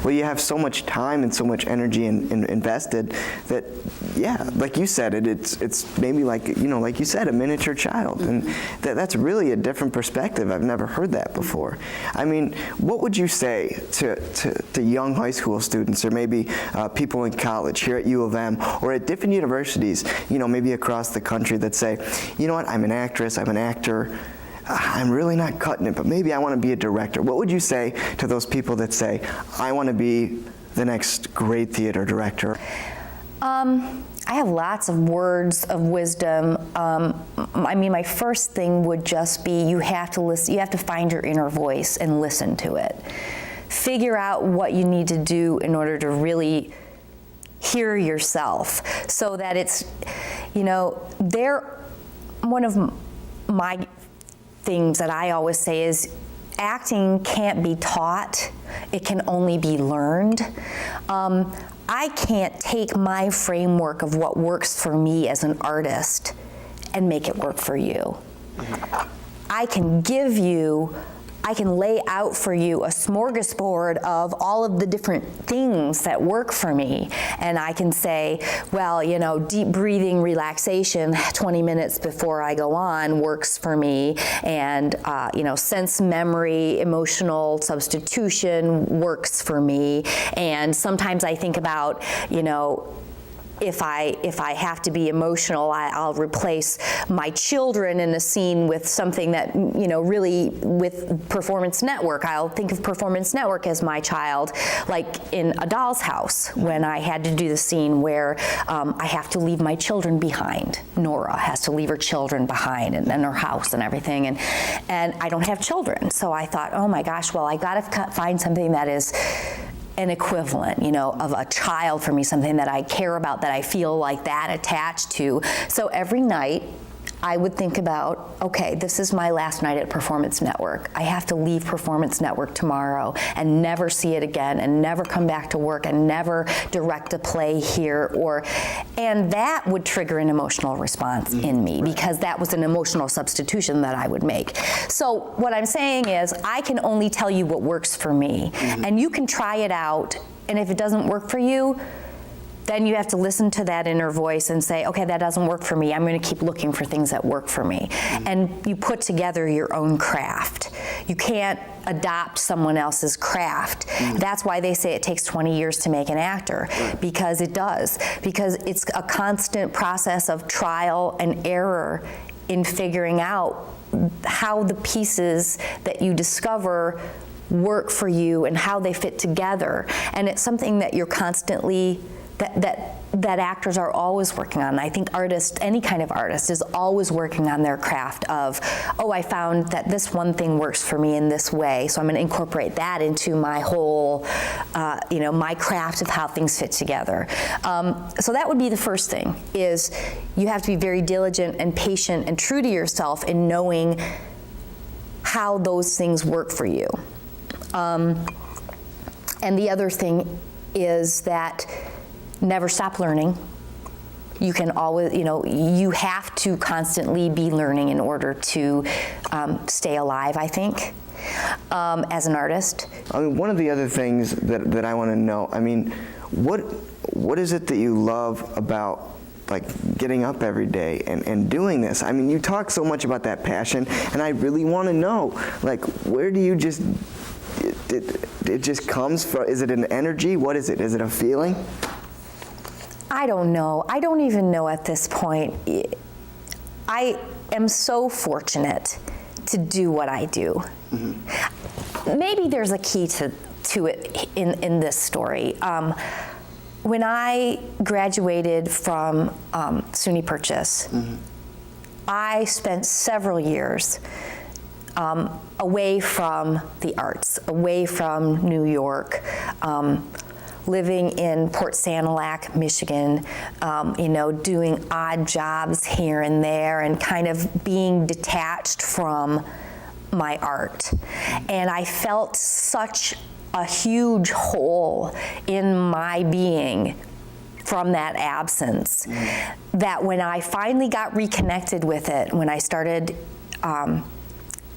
well, you have so much time and so much energy invested that, yeah, like you said, it's maybe like, you know, like you said, a miniature child, and that's really a different perspective. I've never heard that before. I mean, what would you say to young high school students, or maybe people in college here at U of M or at different universities, you know, maybe across the country, that say, you know what, I'm an actress, I'm an actor, I'm really not cutting it, but maybe I want to be a director. What would you say to those people that say, I want to be the next great theater director? I have lots of words of wisdom. I mean, my first thing would just be, you have to listen, you have to find your inner voice and listen to it. Figure out what you need to do in order to really hear yourself, so that it's, you know, one of my things that I always say is, acting can't be taught, it can only be learned. I can't take my framework of what works for me as an artist and make it work for you. I can lay out for you a smorgasbord of all of the different things that work for me. And I can say, well, you know, deep breathing, relaxation, 20 minutes before I go on works for me. And, you know, sense memory, emotional substitution works for me. And sometimes I think about, you know, if I have to be emotional, I'll replace my children in a scene with something that, you know, really with Performance Network. I'll think of Performance Network as my child, like in A Doll's House, when I had to do the scene where I have to leave my children behind. Nora has to leave her children behind, and her house and everything, and I don't have children. So I thought, oh my gosh, well, I gotta find something that is an equivalent, you know, of a child for me, something that I care about, that I feel like that attached to. So every night I would think about, okay, this is my last night at Performance Network. I have to leave Performance Network tomorrow and never see it again, and never come back to work, and never direct a play here, and that would trigger an emotional response in me, because that was an emotional substitution that I would make. So what I'm saying is, I can only tell you what works for me, and you can try it out, and if it doesn't work for you, then you have to listen to that inner voice and say, okay, that doesn't work for me. I'm going to keep looking for things that work for me. And you put together your own craft. You can't adopt someone else's craft. That's why they say it takes 20 years to make an actor, because it does. Because it's a constant process of trial and error in figuring out how the pieces that you discover work for you and how they fit together. And it's something that you're constantly that actors are always working on. I think artists, any kind of artist, is always working on their craft of, oh, I found that this one thing works for me in this way, so I'm going to incorporate that into my whole, you know, my craft of how things fit together. So that would be the first thing, is you have to be very diligent and patient and true to yourself in knowing how those things work for you. And the other thing is that never stop learning. You can always, you know, you have to constantly be learning in order to stay alive, I think, as an artist. I mean, one of the other things that I want to know, I mean, what is it that you love about, like, getting up every day and doing this? I mean, you talk so much about that passion, and I really want to know, like, where do you just, it just comes from? Is it an energy? What is it? Is it a feeling? I don't know. I don't even know at this point. I am so fortunate to do what I do. Maybe there's a key to it in this story. When I graduated from SUNY Purchase, I spent several years away from the arts, away from New York, living in Port Sanilac, Michigan, you know, doing odd jobs here and there, and kind of being detached from my art. And I felt such a huge hole in my being from that absence, that when I finally got reconnected with it, when I started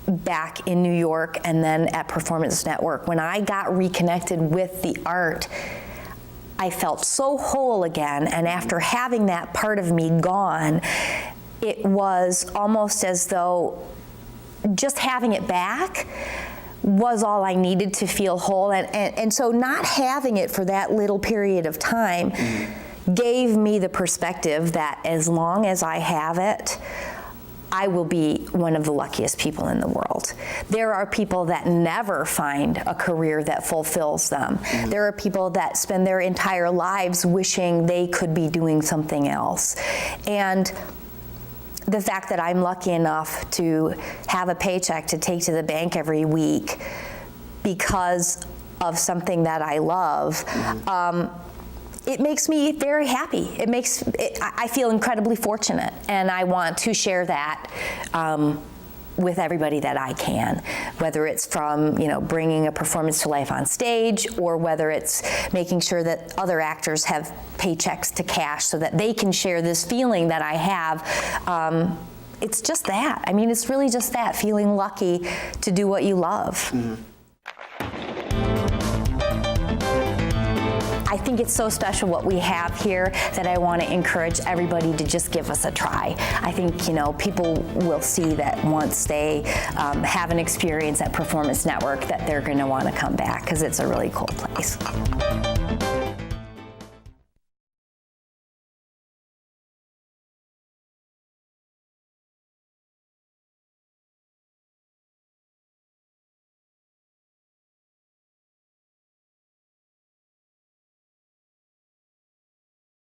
back in New York and then at Performance Network, when I got reconnected with the art, I felt so whole again. And after having that part of me gone, it was almost as though just having it back was all I needed to feel whole. And so not having it for that little period of time gave me the perspective that as long as I have it, I will be one of the luckiest people in the world. There are people that never find a career that fulfills them. There are people that spend their entire lives wishing they could be doing something else. And the fact that I'm lucky enough to have a paycheck to take to the bank every week because of something that I love, it makes me very happy. I feel incredibly fortunate, and I want to share that with everybody that I can, whether it's from bringing a performance to life on stage, or whether it's making sure that other actors have paychecks to cash so that they can share this feeling that I have. It's just that. I mean, it's really just that, feeling lucky to do what you love. I think it's so special what we have here that I want to encourage everybody to just give us a try. I think, people will see that once they have an experience at Performance Network that they're going to want to come back, because it's a really cool place.